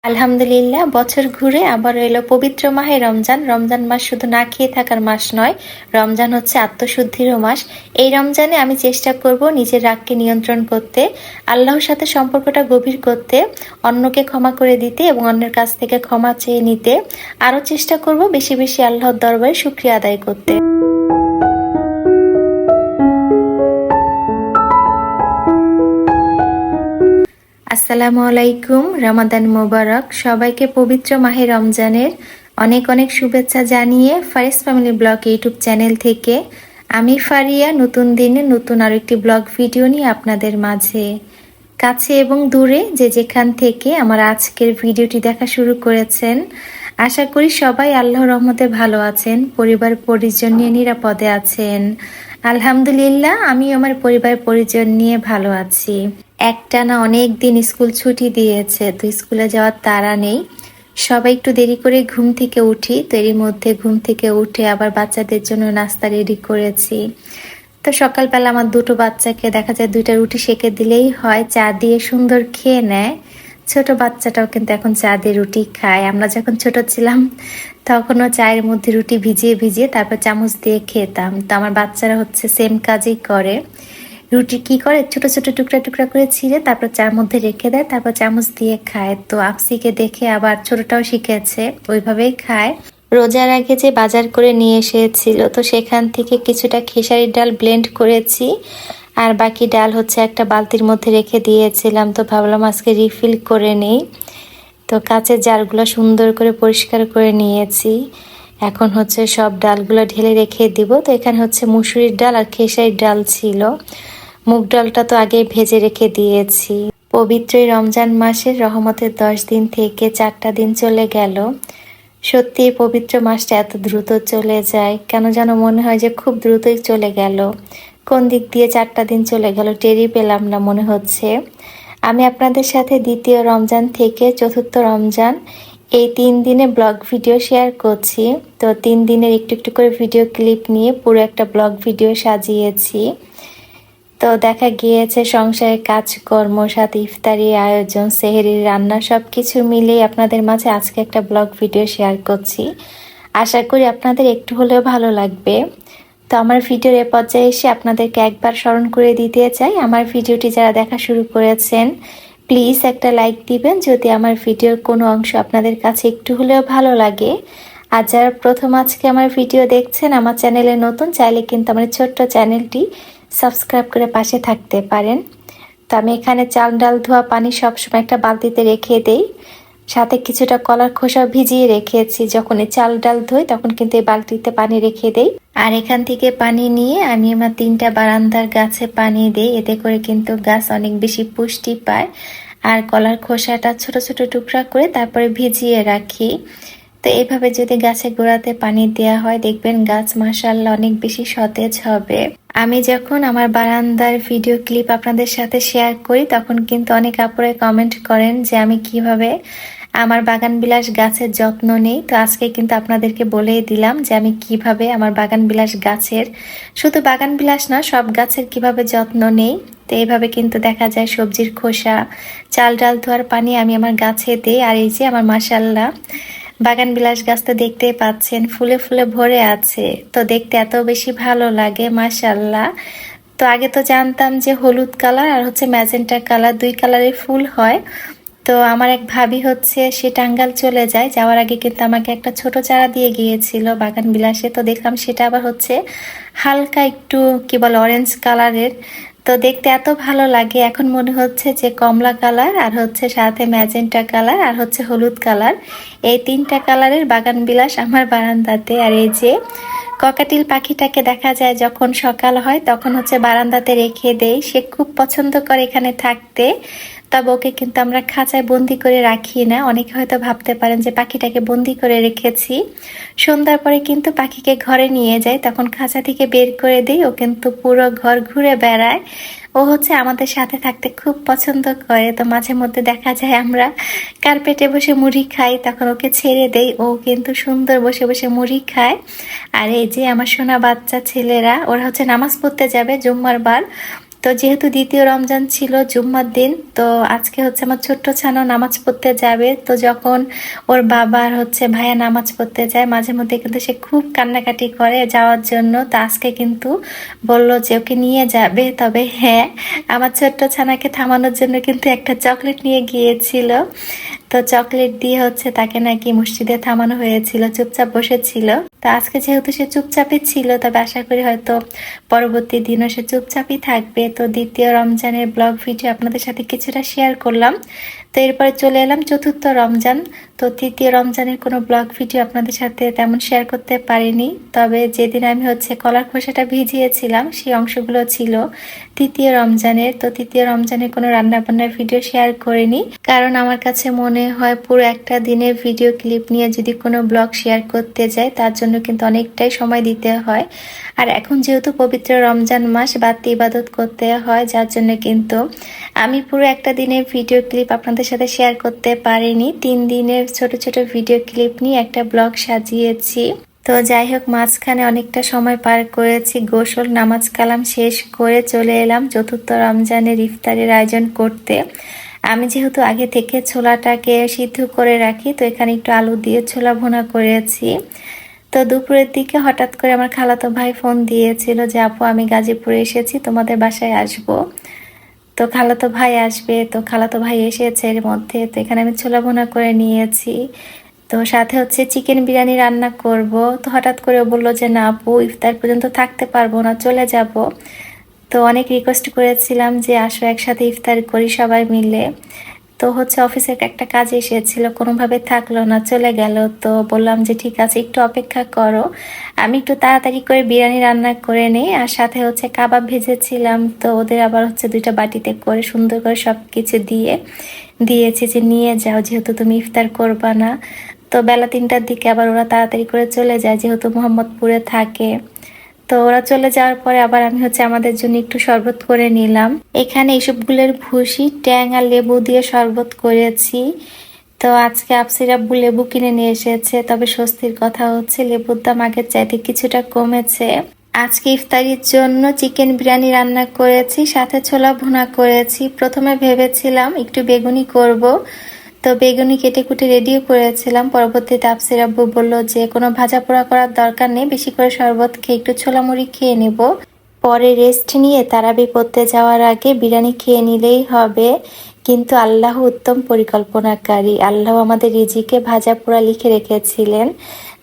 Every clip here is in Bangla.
আলহামদুলিল্লাহ, বছর ঘুরে আবার এলো পবিত্র মাহে রমজান। রমজান মাস শুধু না খেয়ে থাকার মাস নয়, রমজান হচ্ছে আত্মশুদ্ধিরও মাস। এই রমজানে আমি চেষ্টা করব নিজের রাগকে নিয়ন্ত্রণ করতে, আল্লাহর সাথে সম্পর্কটা গভীর করতে, অন্যকে ক্ষমা করে দিতে এবং অন্যের কাছ থেকে ক্ষমা চেয়ে নিতে। আরও চেষ্টা করব বেশি বেশি আল্লাহর দরবারে শুকরিয়া আদায় করতে। আসসালামু আলাইকুম, রমাদান মোবারক। সবাইকে পবিত্র মাহে রমজানের অনেক অনেক শুভেচ্ছা জানিয়ে Faris family blog YouTube channel থেকে আমি ফারিয়া নতুন দিনে নতুন আরো একটি ব্লগ ভিডিও নিয়ে আপনাদের মাঝে। কাছে এবং দূরে যে যেখান থেকে আমার আজকের ভিডিওটি দেখা শুরু করেছেন, আশা করি সবাই আল্লাহর রহমতে ভালো আছেন, পরিবার পরিজন নিয়ে নিরাপদে আছেন। আলহামদুলিল্লাহ, আমি আমার পরিবার পরিজন নিয়ে ভালো আছি। একটানা অনেক দিন স্কুল ছুটি দিয়েছে, তো স্কুলে যাওয়ার তাড়া নেই। সবাই একটু দেরি করে ঘুম থেকে উঠি, তো এরই মধ্যে ঘুম থেকে উঠে আবার বাচ্চাদের জন্য নাস্তা রেডি করেছি। তো সকালবেলা আমার দুটো বাচ্চাকে দেখা যায় দুইটা রুটি সেঁকে দিলেই হয়, চা দিয়ে সুন্দর খেয়ে নেয়। ছোট বাচ্চাটাও কিন্তু এখন চা দিয়ে রুটি খায়। আমরা যখন ছোট ছিলাম তখনও চায়ের মধ্যে রুটি ভিজিয়ে ভিজিয়ে তারপর চামচ দিয়ে খেতাম। তো আমার বাচ্চারা হচ্ছে সেম কাজই করে। রুটি কি করে, ছোট ছোট টুকরা টুকরা করে ছিঁড়ে তারপর চার মধ্যে রেখে দেয়, তারপর চামচ দিয়ে খায়। তো আপসিকে দেখে আবার ছোটটাও শিখেছে, ওইভাবেই খায়। রোজার আগে যে বাজার করে নিয়ে এসেছিল, তো সেখান থেকে কিছুটা খেসারির ডাল ব্লেন্ড করেছি, আর বাকি ডাল হচ্ছে একটা বালতির মধ্যে রেখে দিয়েছিলাম। তো ভাবলাম আজকে রিফিল করে নেই। তো কাঁচের জারগুলো সুন্দর করে পরিষ্কার করে নিয়েছি। এখন হচ্ছে সব ডালগুলো ঢেলে রেখে দিব। তো এখানে হচ্ছে মুসুরির ডাল আর খেসারির ডাল ছিল। মুগ ডালটা তো আগে ভেজে রেখে দিয়েছি। পবিত্র রমজান মাসের রহমতের 10 দিন থেকে 4টা দিন চলে গেল। সত্যি পবিত্র মাসটা এত দ্রুত চলে যায়, কেন যেন মনে হয় যে খুব দ্রুতই চলে গেল। কোন দিক দিয়ে 4টা দিন চলে গেল টেরই পেলাম না মনে হচ্ছে। আমি আপনাদের সাথে দ্বিতীয় রমজান থেকে চতুর্থ রমজান এই 3 দিনে ব্লগ ভিডিও শেয়ার করছি। তো 3 দিনের একটু একটু করে ভিডিও ক্লিপ নিয়ে পুরো একটা ব্লগ ভিডিও সাজিয়েছি। তো দেখা গিয়েছে সংসারের কাজকর্ম, সাথে ইফতারি আয়োজন, সেহরির রান্না সব কিছু মিলিয়ে আপনাদের মাঝে আজকে একটা ব্লগ ভিডিও শেয়ার করছি। আশা করি আপনাদের একটু হলেও ভালো লাগবে। তো আমার ভিডিওর এ পর্যায়ে এসে আপনাদেরকে একবার স্মরণ করে দিতে চাই, আমার ভিডিওটি যারা দেখা শুরু করেছেন প্লিজ একটা লাইক দিবেন যদি আমার ভিডিওর কোনো অংশ আপনাদের কাছে একটু হলেও ভালো লাগে। আর যারা প্রথম আজকে আমার ভিডিও দেখছেন, আমার চ্যানেলে নতুন, চাইলে কিন্তু আমার ছোট্ট চ্যানেলটি সাবস্ক্রাইব করে পাশে থাকতে পারেন। তো আমি এখানে চাল ডাল ধোয়া পানি সবসময় একটা বালতিতে রেখে দেই, সাথে কিছুটা কলার খোসা ভিজিয়ে রেখেছি। যখন এই চাল ডাল ধোই তখন কিন্তু এই বালতিতে পানি রেখে দেই। আর এখান থেকে পানি নিয়ে আমি আমার 3টা বারান্দার গাছে পানি দিই, এতে করে কিন্তু গাছ অনেক বেশি পুষ্টি পায়। আর কলার খোসাটা ছোট ছোট টুকরা করে তারপরে ভিজিয়ে রাখি। তো এইভাবে যদি গাছে গোড়াতে পানি দেওয়া হয়, দেখবেন গাছ মাশাআল্লাহ অনেক বেশি সতেজ হবে। আমি যখন আমার বারান্দার ভিডিও ক্লিপ আপনাদের সাথে শেয়ার করি, তখন কিন্তু অনেক আপুরাই কমেন্ট করেন যে আমি কিভাবে আমার বাগান বিলাস গাছের যত্ন নেই। তো আজকে কিন্তু আপনাদেরকে বলেই দিলাম যে আমি কিভাবে আমার বাগান বিলাস গাছের, শুধু বাগান বিলাস না সব গাছের কিভাবে যত্ন নেই। তো এইভাবে কিন্তু দেখা যায় সবজির খোসা, চাল ডাল ধোয়ার পানি আমি আমার গাছে দিই। আর এই যে আমার মাশাআল্লাহ বাগান বিলাস গাছটা দেখতেই পাচ্ছেন ফুলে ফুলে ভরে আছে, তো দেখতে এত বেশি ভালো লাগে মাশাআল্লাহ। তো আগে তো জানতাম যে হলুদ কালার আর হচ্ছে ম্যাজেন্টা কালার, 2 কালারের ফুল হয়। তো আমার এক ভাবি হচ্ছে সে টাঙ্গাইল চলে যায়, যাওয়ার আগে কিন্তু আমাকে একটা ছোট চারা দিয়ে গিয়েছিল বাগান বিলাসে। তো দেখলাম সেটা আবার হচ্ছে হালকা একটু কি বলে অরেঞ্জ কালারের। তো দেখতে এত ভালো লাগে, এখন মনে হচ্ছে যে কমলা কালার আর হচ্ছে সাথে ম্যাজেন্টা কালার আর হচ্ছে হলুদ কালার, এই 3টা কালারের বাগান বিলাস আমার বারান্দাতে। আর এই যে ককাটিল পাখিটাকে দেখা যায় যখন সকাল হয় তখন হচ্ছে বারান্দাতে রেখে দেই, সে খুব পছন্দ করে এখানে থাকতে। তবে ওকে কিন্তু আমরা খাঁচায় বন্দি করে রাখি না। অনেকে হয়তো ভাবতে পারেন যে পাখিটাকে বন্দি করে রেখেছি, সন্ধ্যার পরে কিন্তু পাখিকে ঘরে নিয়ে যাই, তখন খাঁচা থেকে বের করে দিই, ও কিন্তু পুরো ঘর ঘুরে বেড়ায়। ও হচ্ছে আমাদের সাথে থাকতে খুব পছন্দ করে। তো মাঝে মধ্যে দেখা যায় আমরা কার্পেটে বসে মুড়ি খাই, তখন ওকে ছেড়ে দেই, ও কিন্তু সুন্দর বসে বসে মুড়ি খায়। আর এই যে আমার সোনা বাচ্চা ছেলেরা, ওরা হচ্ছে নামাজ পড়তে যাবে জুম্মার বার। তো যেহেতু দ্বিতীয় রমজান ছিল জুম্মার দিন, তো আজকে হচ্ছে আমার ছোট্ট ছানাও নামাজ পড়তে যাবে। তো যখন ওর বাবা আর হচ্ছে ভাইয়া নামাজ পড়তে যায় মাঝে মধ্যে কিন্তু সে খুব কান্নাকাটি করে যাওয়ার জন্য। তো আজকে কিন্তু বলল যে ওকে নিয়ে যাবে। তবে হ্যাঁ, আমার ছোট্ট ছানাকে থামানোর জন্য কিন্তু একটা চকলেট নিয়ে গিয়েছিল। তো চকলেট দিয়ে হচ্ছে তাকে নাকি মসজিদে থামানো হয়েছিল, চুপচাপ বসেছিল। তো আজকে যেহেতু সে চুপচাপই ছিল, তবে আশা করি হয়তো পরবর্তী দিনও সে চুপচাপই থাকবে। তো দ্বিতীয় রমজানের ব্লগ ভিডিও আপনাদের সাথে কিছুটা শেয়ার করলাম। তো এরপরে চলে এলাম চতুর্থ রমজান। তো তৃতীয় রমজানের কোনো ব্লগ ভিডিও আপনাদের সাথে তেমন শেয়ার করতে পারিনি। তবে যেদিন আমি হচ্ছে কলার খোসাটা ভিজিয়েছিলাম সেই অংশগুলো ছিল তৃতীয় রমজানের। তো তৃতীয় রমজানের কোনো রান্নাবান্নার ভিডিও শেয়ার করিনি, কারণ আমার কাছে মনে হয় পুরো একটা দিনের ভিডিও ক্লিপ নিয়ে যদি কোনো ব্লগ শেয়ার করতে যাই তার জন্য কিন্তু অনেকটাই সময় দিতে হয়। আর এখন যেহেতু পবিত্র রমজান মাস বাড়তি ইবাদত করতে হয়, যার জন্য কিন্তু আমি পুরো একটা দিনের ভিডিও ক্লিপ আপনাদের সাথে শেয়ার করতে পারিনি। 3 দিনের ছোট ছোট ভিডিও ক্লিপ নিয়ে একটা ব্লগ সাজিয়েছি। তো যাই হোক, মাঝখানে অনেকটা সময় পার করেছি, গোসল নামাজ কালাম শেষ করে চলে এলাম চতুর্থ রমজানের ইফতারের আয়োজন করতে। আমি যেহেতু আগে থেকে ছোলাটাকে সিদ্ধ করে রাখি, তো এখানে একটু আলু দিয়ে ছোলা ভুনা করেছি। তো দুপুরের দিকে হঠাৎ করে আমার খালাতো ভাই ফোন দিয়েছিল যে আপু আমি গাজীপুরে এসেছি, তোমাদের বাসায় আসবো। তো খালাতো ভাই আসবে, তো খালাতো ভাই এসেছে এর মধ্যে। তো এখানে আমি ছোলা ভুনা করে নিয়েছি। তো সাথে হচ্ছে চিকেন বিরিয়ানি রান্না করব। তো হঠাৎ করে বললো যে না আপু ইফতার পর্যন্ত থাকতে পারবো না, চলে যাব। তো অনেক রিকোয়েস্ট করেছিলাম যে আসো একসাথে ইফতার করি সবাই মিলে। তো হচ্ছে অফিসের একটা কাজ এসেছিল, কোনোভাবে থাকলো না, চলে গেল। তো বললাম যে ঠিক আছে একটু অপেক্ষা করো, আমি একটু তাড়াতাড়ি করে বিরিয়ানি রান্না করে নিই। আর সাথে হচ্ছে কাবাব ভেজেছিলাম, তো ওদের আবার হচ্ছে 2টা বাটিতে করে সুন্দর করে সব কিছু দিয়েছি যে নিয়ে যাও যেহেতু তুমি ইফতার করবা না। তো বেলা 3টার দিকে আবার ওরা তাড়াতাড়ি করে চলে যায় যেহেতু মোহাম্মদপুরে থাকে। তো ওরা চলে যাওয়ার পরে আবার আমি হচ্ছে আমাদের জন্য একটু শরবত করে নিলাম। এখানে এসবগুলোর ভুসি ট্যাং আর লেবু দিয়ে শরবত করেছি। তো আজকে আফসির আব্বু লেবু কিনে নিয়ে এসেছে, তবে স্বস্তির কথা হচ্ছে লেবুর দাম আগের চাইতে কিছুটা কমেছে। আজকে ইফতারির জন্য চিকেন বিরিয়ানি রান্না করেছি, সাথে ছোলা ভুনা করেছি। প্রথমে ভেবেছিলাম একটু বেগুনি করব, তো বেগুনি কেটে কুটে রেডিও করেছিলাম। পরবর্তীতে আফসির আব্বু বললো যে কোনো ভাজা পোড়া করার দরকার নেই, বেশি করে শরবত খেয়ে একটু ছোলা মুড়ি খেয়ে নেব, পরে রেস্ট নিয়ে তারাবি পড়তে যাওয়ার আগে বিরিয়ানি খেয়ে নিলেই হবে। কিন্তু আল্লাহ উত্তম পরিকল্পনাকারী, আল্লাহ আমাদের রিজিকে ভাজা পোড়া লিখে রেখেছিলেন,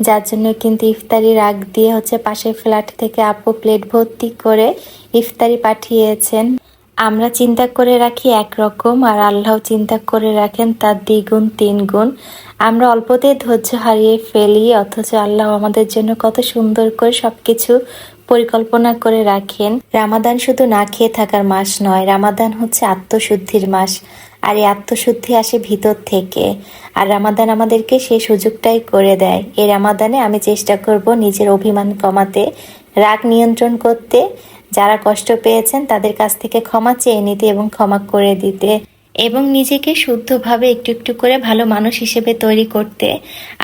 যার জন্য কিন্তু ইফতারির আগ দিয়ে হচ্ছে পাশের ফ্ল্যাট থেকে আপু প্লেট ভর্তি করে ইফতারি পাঠিয়েছেন। আমরা চিন্তা করে রাখি একরকম, আর আল্লাহ চিন্তা করে রাখেন তার দ্বিগুণ 3 গুণ। আমরা অল্পতেই ধৈর্য হারিয়ে ফেলি, অথচ আল্লাহ আমাদের জন্য কত সুন্দর করে সবকিছু পরিকল্পনা করে রাখেন। রামাদান শুধু না খেয়ে থাকার মাস নয়, রামাদান হচ্ছে আত্মশুদ্ধির মাস। আর এই আত্মশুদ্ধি আসে ভিতর থেকে, আর রামাদান আমাদেরকে সেই সুযোগটাই করে দেয়। এই রামাদানে আমি চেষ্টা করব নিজের অভিমান কমাতে, রাগ নিয়ন্ত্রণ করতে, যারা কষ্ট পেয়েছেন তাদের কাছ থেকে ক্ষমা চেয়ে নিতে এবং ক্ষমা করে দিতে, এবং নিজেকে শুদ্ধভাবে একটু একটু করে ভালো মানুষ হিসেবে তৈরি করতে।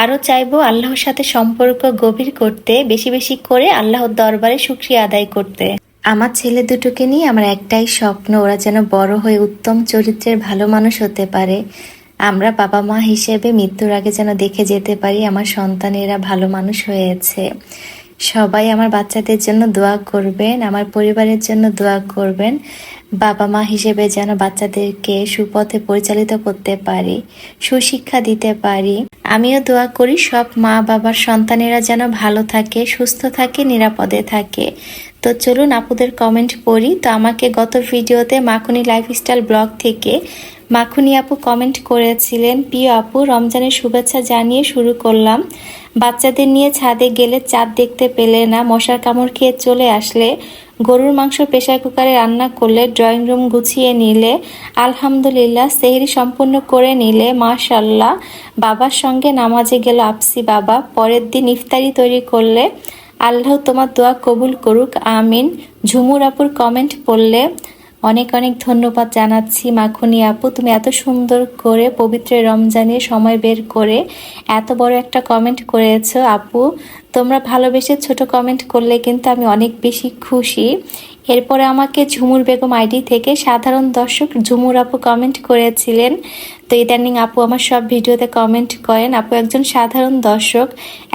আরও চাইবো আল্লাহর সাথে সম্পর্ক গভীর করতে, বেশি বেশি করে আল্লাহর দরবারে শুকরিয়া আদায় করতে। আমার ছেলে দুটোকে নিয়ে আমার একটাই স্বপ্ন, ওরা যেন বড় হয়ে উত্তম চরিত্রের ভালো মানুষ হতে পারে। আমরা বাবা মা হিসেবে মৃত্যুর আগে যেন দেখে যেতে পারি আমার সন্তানেরা ভালো মানুষ হয়েছে। সবাই আমার বাচ্চাদের জন্য দোয়া করবেন, আমার পরিবারের জন্য দোয়া করবেন। বাবা মা হিসেবে যেন বাচ্চাদেরকে সুপথে পরিচালিত করতে পারি, সুশিক্ষা দিতে পারি। আমিও দোয়া করি সব মা বাবার সন্তানেরা যেন ভালো থাকে, সুস্থ থাকে, নিরাপদে থাকে। তো চলুন আপুদের কমেন্ট পড়ি। তো আমাকে গত ভিডিওতে মাখুনি লাইফস্টাইল ব্লগ থেকে মাখুনি আপু কমেন্ট করেছিলেন, প্রিয় আপু রমজানের শুভেচ্ছা জানিয়ে শুরু করলাম। বাচ্চাদের নিয়ে ছাদে গেলে চাঁদ দেখতে পেলে না, মশার কামড় খেয়ে চলে আসলে, গরুর মাংস প্রেসার কুকারে রান্না করলে, ড্রয়িং রুম গুছিয়ে নিলে, আলহামদুলিল্লাহ সেহরি সম্পূর্ণ করে নিলে, মাশাল্লাহ। বাবার সঙ্গে নামাজে গেল আপসি বাবা, পরের দিন ইফতারি তৈরি করলে, আল্লাহ তোমার দোয়া কবুল করুক, আমিন। ঝুমুর আপুর কমেন্ট পড়লে অনেক অনেক ধন্যবাদ জানাচ্ছি মাখুনি আপু, তুমি এত সুন্দর করে পবিত্র রমজানে সময় বের করে এত বড় একটা কমেন্ট করেছো আপু, তোমরা ভালোবেসে ছোট কমেন্ট করলে কিন্তু আমি অনেক বেশি খুশি। এরপরে আমাকে ঝুমুর বেগম আইডি থেকে সাধারণ দর্শক ঝুমুর আপু কমেন্ট করেছিলেন। তো ইদানিং আপু আমার সব ভিডিওতে কমেন্ট করেন। আপু একজন সাধারণ দর্শক,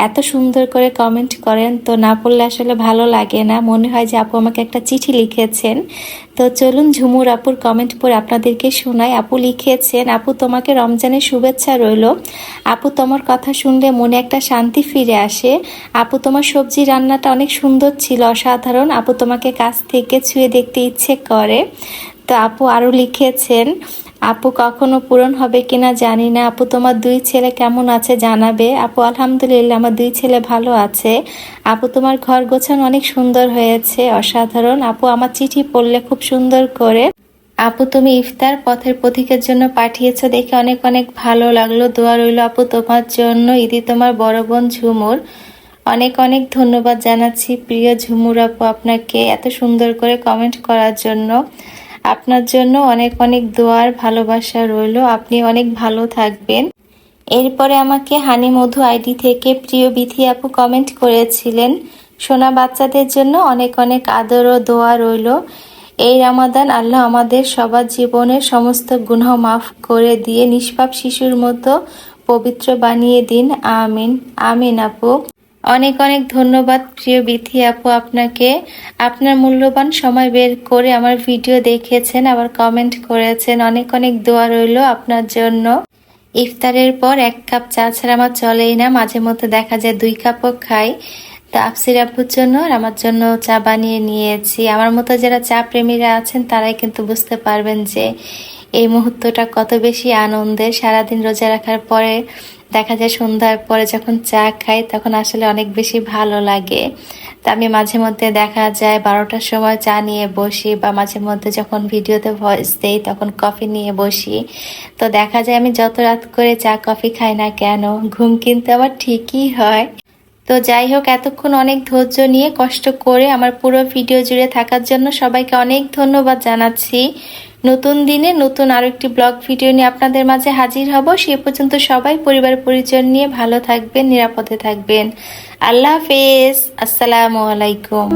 এত সুন্দর করে কমেন্ট করেন, তো না পড়লে আসলে ভালো লাগে না, মনে হয় যে আপু আমাকে একটা চিঠি লিখেছেন। তো চলুন ঝুমুর আপুর কমেন্ট পড়ে আপনাদেরকে শোনাই। আপু লিখেছেন, আপু তোমাকে রমজানের শুভেচ্ছা রইল। আপু তোমার কথা শুনলে মনে একটা শান্তি ফিরে আসে। আপু তোমার সবজি রান্নাটা অনেক সুন্দর ছিল, অসাধারণ। আপু তোমাকে কাছ থেকে ছুঁয়ে দেখতে ইচ্ছে করে। তো আপু আরও লিখেছেন, আপু কখনো পূরণ হবে কিনা জানি না, আপু তোমার 2 ছেলে কেমন আছে জানাবে। আপু আলহামদুলিল্লাহ আমার 2 ছেলে ভালো আছে। আপু তোমার ঘর গোছানো অনেক সুন্দর হয়েছে, অসাধারণ। আপু আমার চিঠি পড়লে খুব সুন্দর করে। আপু তুমি ইফতার পথের পথিকের জন্য পাঠিয়েছো, দেখে অনেক অনেক ভালো লাগলো। দোয়া রইল আপু তোমার জন্য। ইদি তোমার বড় বোন ঝুমুর। অনেক অনেক ধন্যবাদ জানাচ্ছি প্রিয় ঝুমুর আপু আপনাকে এত সুন্দর করে কমেন্ট করার জন্য। আপনার জন্য অনেক অনেক দোয়ার ভালোবাসা রইল। আপনি অনেক ভালো থাকবেন। এরপরে আমাকে হানি মধু আইডি থেকে প্রিয় বিথি আপু কমেন্ট করেছিলেন, সোনা বাচ্চাদের জন্য অনেক অনেক আদর ও দোয়া রইল। এই রমাদান আল্লাহ আমাদের সবার জীবনের সমস্ত গুনাহ মাফ করে দিয়ে নিষ্পাপ শিশুর মতো পবিত্র বানিয়ে দিন, আমিন। আমিন আপু। অনেক অনেক ধন্যবাদ প্রিয় বিথি আপু আপনাকে। আপনার মূল্যবান সময় বের করে আমার ভিডিও দেখেছেন, আবার কমেন্ট করেছেন। অনেক অনেক দোয়া রইল আপনার জন্য। ইফতারের পর 1 কাপ চা ছাড়া আমার চলেই না, মাঝে মধ্যে দেখা যায় 2 কাপও খাই। তো আফসির আপুর জন্য আর আমার জন্য চা বানিয়ে নিয়েছি। আমার মতো যারা চা প্রেমীরা আছেন তারাই কিন্তু বুঝতে পারবেন যে এই মুহূর্তটা কত বেশি আনন্দের। সারাদিন রোজা রাখার পরে দেখা যায় সন্ধ্যার পরে যখন চা খাই তখন আসলে অনেক বেশি ভালো লাগে। তা আমি মাঝে মধ্যে দেখা যায় 12টার সময় চা নিয়ে বসি, বা মাঝে মধ্যে যখন ভিডিওতে ভয়েস দেই তখন কফি নিয়ে বসি। তো দেখা যায় আমি যত রাত করে চা কফি খাই না কেন, ঘুম কিন্তু আমার ঠিকই হয়। তো যাই হোক, এতক্ষণ অনেক ধৈর্য নিয়ে কষ্ট করে আমার পুরো ভিডিও জুড়ে থাকার জন্য সবাইকে অনেক ধন্যবাদ জানাচ্ছি। নতুন দিনে নতুন আরো একটি ব্লগ ভিডিও নিয়ে আপনাদের মাঝে হাজির হব। সে পর্যন্ত সবাই পরিবার পরিজন নিয়ে ভালো থাকবেন, নিরাপদে থাকবেন। আল্লাহ হাফেজ। আসসালামু আলাইকুম।